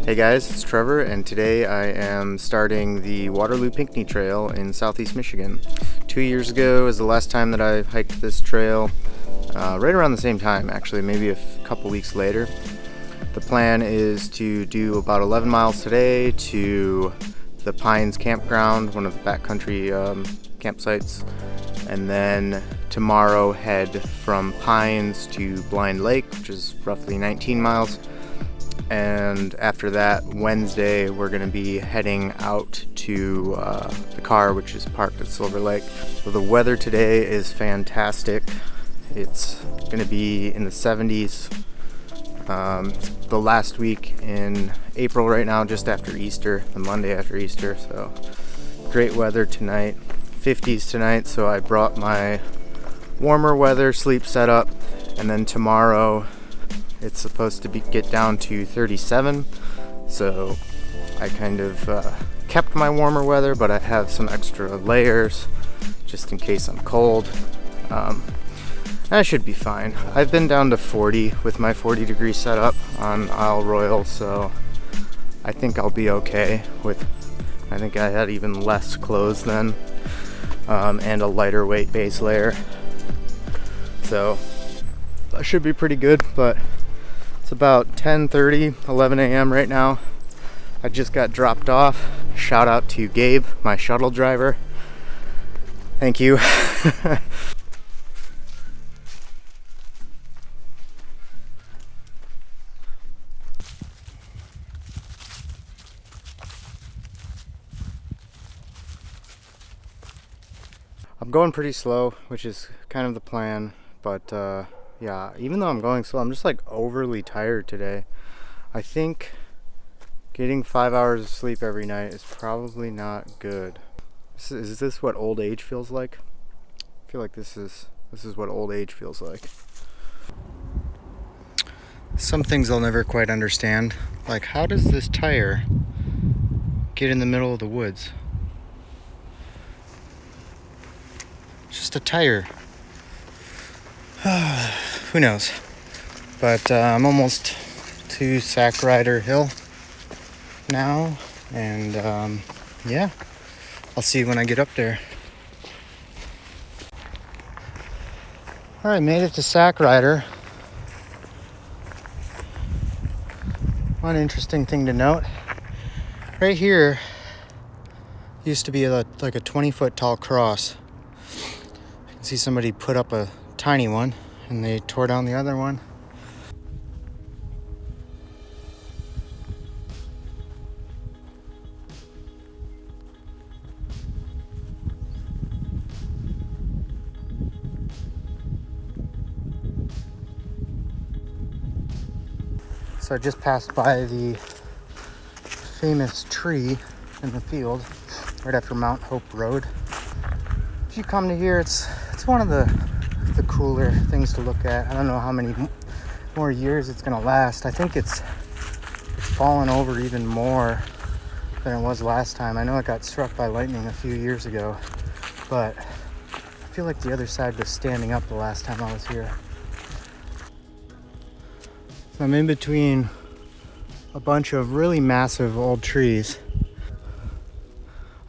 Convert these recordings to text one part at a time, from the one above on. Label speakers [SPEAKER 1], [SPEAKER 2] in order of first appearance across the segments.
[SPEAKER 1] Hey guys, it's Trevor, and today I am starting the Waterloo-Pinckney Trail in southeast Michigan. 2 years ago is the last time that I hiked this trail, right around the same time actually, maybe a couple weeks later. The plan is to do about 11 miles today to the Pines Campground, one of the backcountry campsites, and then tomorrow head from Pines to Blind Lake, which is roughly 19 miles. And after that, Wednesday, we're going to be heading out to the car, which is parked at Silver Lake. So the weather today is fantastic. It's going to be in the 70s. It's the last week in April right now, just after Easter, the Monday after Easter. So great weather tonight, 50s tonight. So I brought my warmer weather sleep setup, and then tomorrow it's supposed to get down to 37, so I kind of kept my warmer weather, but I have some extra layers just in case I'm cold. I should be fine. I've been down to 40 with my 40-degree setup on Isle Royal, so I think I'll be okay with. I think I had even less clothes then, and a lighter weight base layer, so that should be pretty good. But it's about 10:30, 11 a.m. right now. I just got dropped off. Shout out to Gabe, my shuttle driver. Thank you. I'm going pretty slow, which is kind of the plan, but yeah, even though I'm going slow, I'm just like overly tired today. I think getting 5 hours of sleep every night is probably not good. Is this what old age feels like? I feel like this is what old age feels like. Some things I'll never quite understand, like how does this tire get in the middle of the woods? Just a tire. Who knows? But I'm almost to Sack Rider Hill now, and yeah, I'll see you when I get up there. Alright, made it to Sack Rider. One interesting thing to note, right here used to be like a 20-foot tall cross. You can see somebody put up a tiny one and they tore down the other one. So I just passed by the famous tree in the field right after Mount Hope Road. If you come to here, it's one of the cooler things to look at. I don't know how many more years it's gonna last. I think it's fallen over even more than it was last time. I know it got struck by lightning a few years ago, but I feel like the other side was standing up the last time I was here. So I'm in between a bunch of really massive old trees.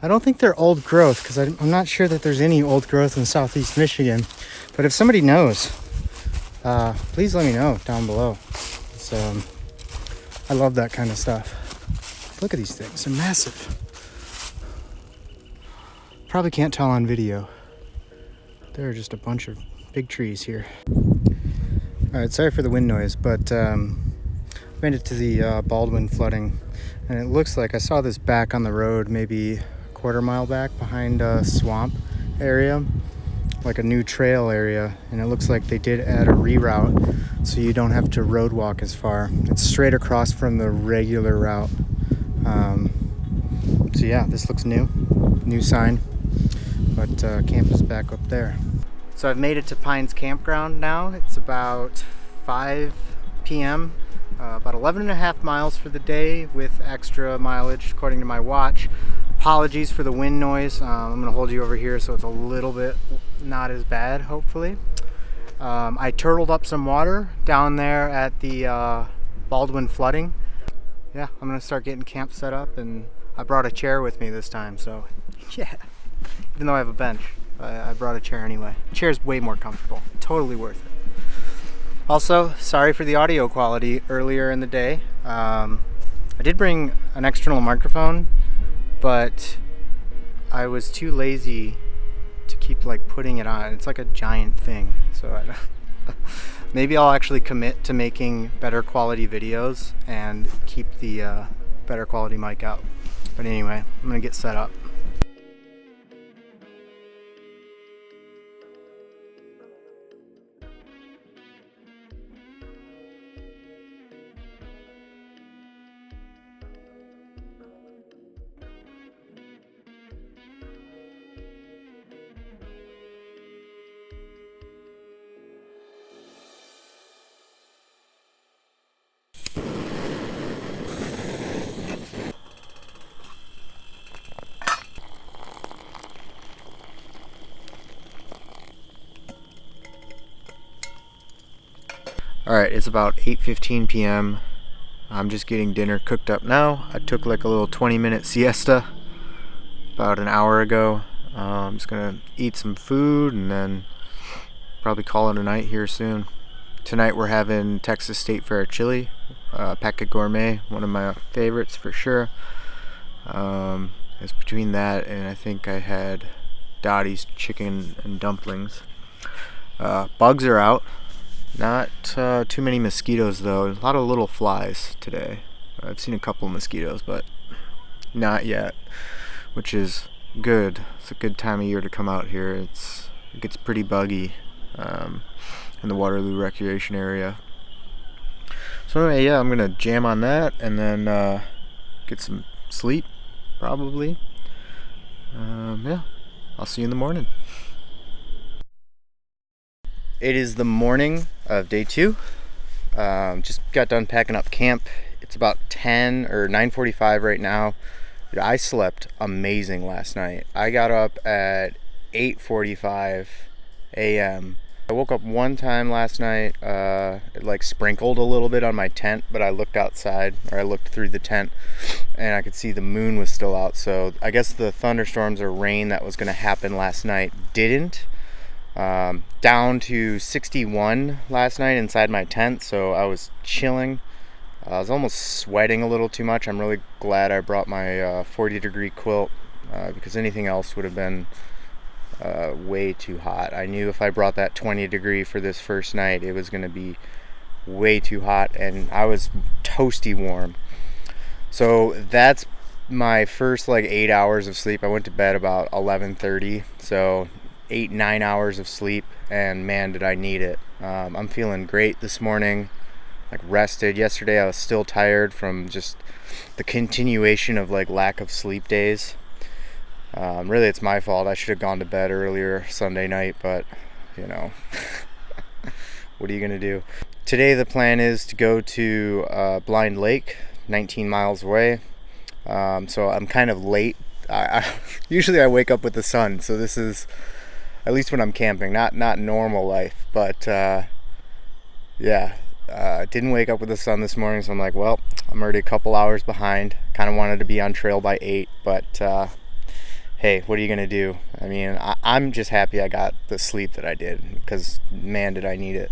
[SPEAKER 1] I don't think they're old growth because I'm not sure that there's any old growth in southeast Michigan. But if somebody knows, please let me know down below. So I love that kind of stuff. Look at these things, they're massive. Probably can't tell on video. There are just a bunch of big trees here. All right, sorry for the wind noise, but made it to the Baldwin flooding. And it looks like I saw this back on the road, maybe quarter-mile back behind a swamp area, like a new trail area, and it looks like they did add a reroute so you don't have to road walk as far. It's straight across from the regular route. So yeah, this looks new sign, but camp is back up there. So I've made it to Pines Campground now. It's about 5 p.m. About 11.5 miles for the day with extra mileage according to my watch. Apologies for the wind noise. I'm gonna hold you over here so it's a little bit not as bad, hopefully. I turtled up some water down there at the Baldwin flooding. yeah, I'm gonna start getting camp set up, and I brought a chair with me this time, so yeah. Even though I have a bench, I brought a chair anyway. Chair's way more comfortable. Totally worth it. Also, sorry for the audio quality earlier in the day. I did bring an external microphone, but I was too lazy to keep like putting it on. It's like a giant thing, so maybe I'll actually commit to making better quality videos and keep the better quality mic out. But anyway, I'm gonna get set up. Alright, it's about 8:15 p.m. I'm just getting dinner cooked up now. I took like a little 20-minute siesta about an hour ago. I'm just gonna eat some food and then probably call it a night here soon. Tonight we're having Texas State Fair chili, Packet Gourmet, one of my favorites for sure. It's between that and I think I had Dottie's chicken and dumplings. Bugs are out. Not too many mosquitoes though. A lot of little flies today. I've seen a couple of mosquitoes, but not yet, which is good. It's a good time of year to come out here. It gets pretty buggy in the Waterloo recreation area. So anyway, yeah, I'm gonna jam on that and then get some sleep probably. Yeah, I'll see you in the morning. It is the morning of day 2. Just got done packing up camp. It's about 10 or 9:45 right now. Dude, I slept amazing last night. I got up at 8:45 a.m. I woke up one time last night. It like sprinkled a little bit on my tent, but I looked outside, or I looked through the tent, and I could see the moon was still out. So I guess the thunderstorms or rain that was going to happen last night didn't. Down to 61 last night inside my tent, so I was chilling. I was almost sweating a little too much. I'm really glad I brought my 40-degree quilt because anything else would have been way too hot. I knew if I brought that 20-degree for this first night, it was going to be way too hot, and I was toasty warm. So that's my first like 8 hours of sleep. I went to bed about 11:30, so 8-9 hours of sleep, and man, did I need it. I'm feeling great this morning, like rested. Yesterday I was still tired from just the continuation of like lack of sleep days. Really it's my fault. I should have gone to bed earlier Sunday night, but you know, what are you gonna do? Today the plan is to go to Blind Lake, 19 miles away. So I'm kind of late. Usually I wake up with the sun, so this is, at least when I'm camping, not normal life, but yeah, didn't wake up with the sun this morning, so I'm like, well, I'm already a couple hours behind. Kind of wanted to be on trail by 8, but hey, what are you gonna do? I mean, I'm just happy I got the sleep that I did, because man, did I need it.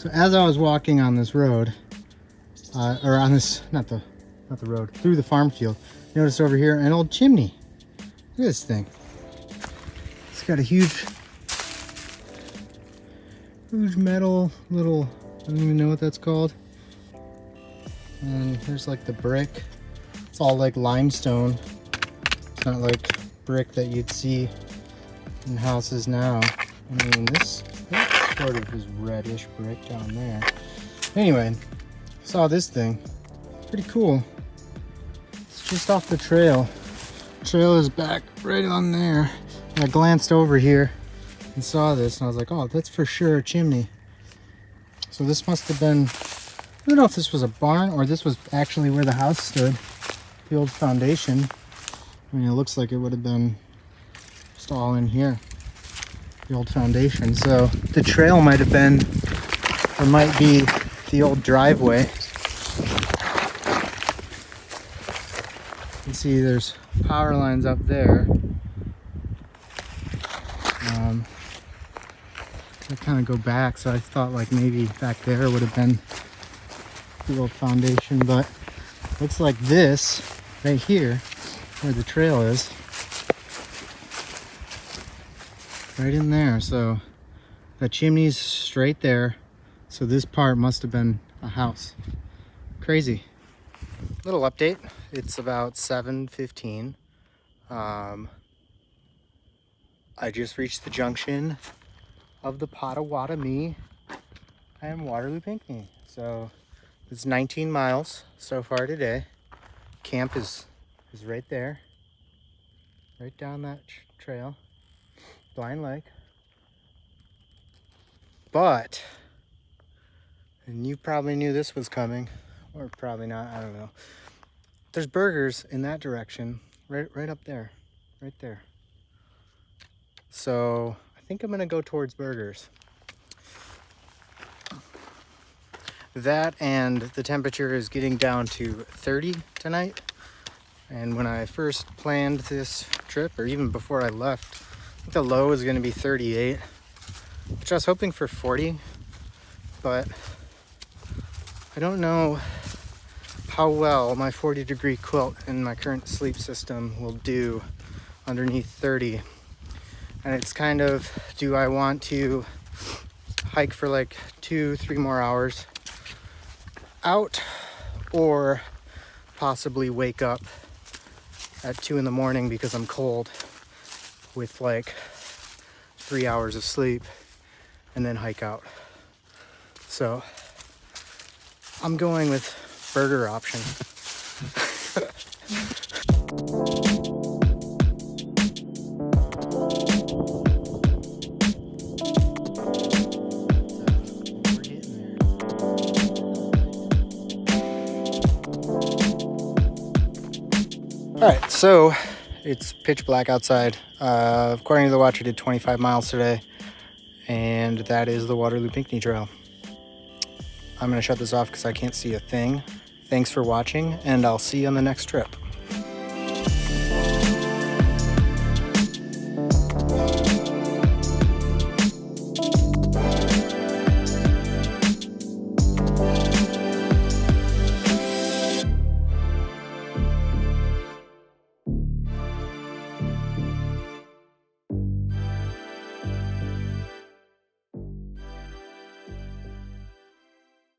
[SPEAKER 1] So as I was walking on this road, or on this, not the road, through the farm field, noticed over here an old chimney. Look at this thing. got a huge metal little, I don't even know what that's called. And here's like the brick. It's all like limestone. It's not like brick that you'd see in houses now. I mean, this sort of is reddish brick down there. Anyway, saw this thing. Pretty cool. It's just off the trail. Trail is back right on there. I glanced over here and saw this and I was like, oh, that's for sure a chimney. So this must have been, I don't know if this was a barn or this was actually where the house stood, the old foundation. I mean, it looks like it would have been just all in here, the old foundation. So the trail might have been, or might be the old driveway. You can see there's power lines up there. They kind of go back, so I thought like maybe back there would have been the old foundation, but looks like this right here where the trail is, right in there. So the chimney's straight there, so this part must have been a house. Crazy. Little update, it's about 7:15. I just reached the junction of the Potawatomi and Waterloo-Pinckney. So it's 19 miles so far today. Camp is right there, right down that trail, Blind Lake. But, and you probably knew this was coming, or probably not, I don't know. There's burgers in that direction, right up there, right there. So I think I'm gonna go towards burgers. That, and the temperature is getting down to 30 tonight. And when I first planned this trip, or even before I left, I think the low is gonna be 38, which I was hoping for 40, but I don't know how well my 40-degree quilt in my current sleep system will do underneath 30. And it's kind of, do I want to hike for like 2-3 more hours out, or possibly wake up at 2 in the morning because I'm cold with like 3 hours of sleep and then hike out. So I'm going with burger option. All right, so it's pitch black outside. According to the watch, I did 25 miles today, and that is the Waterloo-Pinckney Trail. I'm gonna shut this off because I can't see a thing. Thanks for watching, and I'll see you on the next trip.